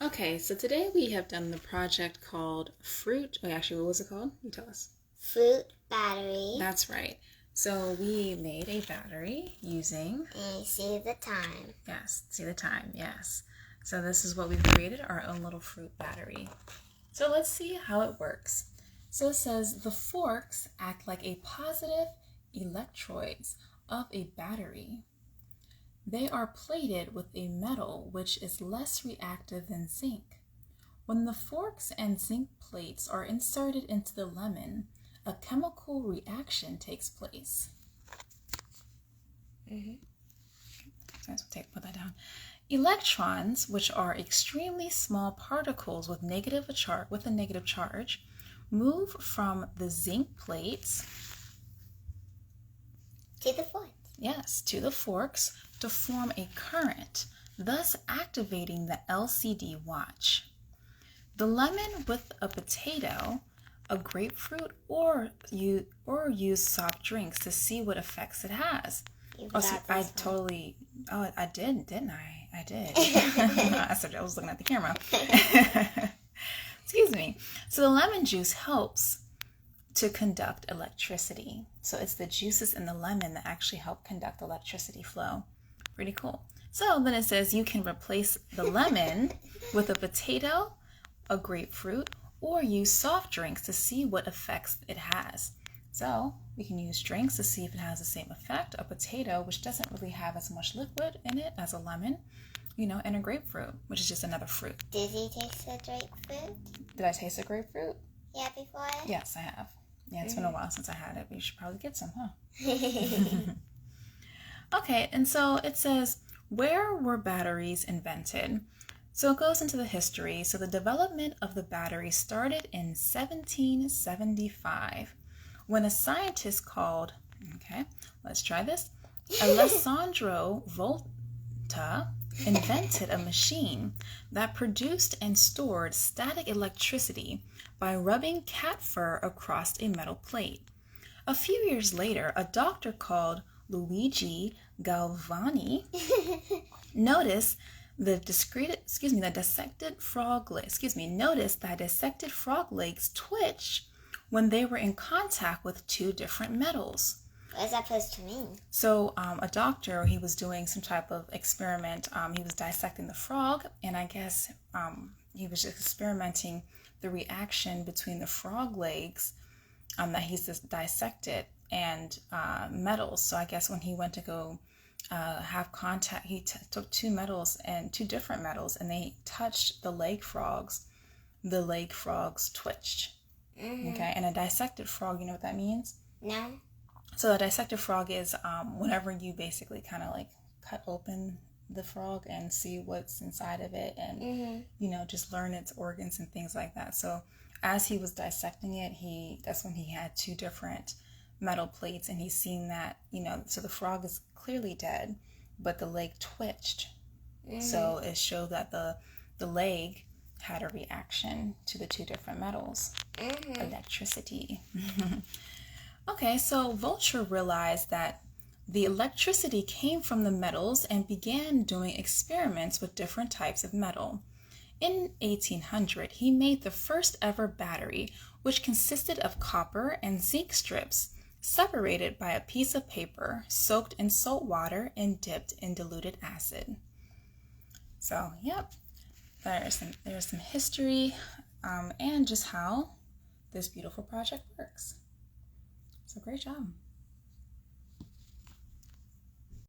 Okay, so today we have done the project called Fruit. Oh, actually, what was it called? You tell us. Fruit battery. That's right. So we made a battery using. And see the time. Yes, see the time, yes. So this is what we've created, our own little fruit battery. So let's see how it works. So it says the forks act like a positive electrodes of a battery. They are plated with a metal which is less reactive than zinc. When the forks and zinc plates are inserted into the lemon, a chemical reaction takes place. So put that down. Electrons, which are extremely small particles with a negative charge, move from the zinc plates to the forks. Yes, to the forks to form a current, thus activating the LCD watch. The lemon with a potato, a grapefruit, or use soft drinks to see what effects it has. I did, didn't I? I did. I was looking at the camera. Excuse me. So the lemon juice helps to conduct electricity. So it's the juices in the lemon that actually help conduct electricity flow. Pretty cool. So then it says you can replace the lemon with a potato, a grapefruit, or use soft drinks to see what effects it has. So we can use drinks to see if it has the same effect. A potato, which doesn't really have as much liquid in it as a lemon, and a grapefruit, which is just another fruit. Did you taste the grapefruit? Did I taste a grapefruit? Yeah, before? Yes, I have. Yeah, it's been a while since I had it, but you should probably get some, huh? Okay, and so it says, where were batteries invented? So it goes into the history. So the development of the battery started in 1775 when a scientist called, let's try this, Alessandro Volta invented a machine that produced and stored static electricity by rubbing cat fur across a metal plate. A few years later, a doctor called Luigi Galvani noticed that dissected frog legs twitch when they were in contact with two different metals. What is that supposed to mean? So a doctor, he was doing some type of experiment. He was dissecting the frog, and I guess he was just experimenting the reaction between the frog legs that he's just dissected and metals. So I guess when he went to go have contact, he took two different metals, and they touched the leg frogs. The leg frogs twitched. Okay, and a dissected frog, you know what that means? No. So a dissected frog is whenever you basically kind of like cut open the frog and see what's inside of it, and just learn its organs and things like that. So as he was dissecting it, that's when he had two different metal plates, and he's seen that, so the frog is clearly dead, but the leg twitched. So it showed that the leg had a reaction to the two different metals. Electricity. Okay, so Volta realized that the electricity came from the metals and began doing experiments with different types of metal. In 1800, he made the first ever battery, which consisted of copper and zinc strips separated by a piece of paper soaked in salt water and dipped in diluted acid. So, yep, there's some history and just how this beautiful project works. So great job.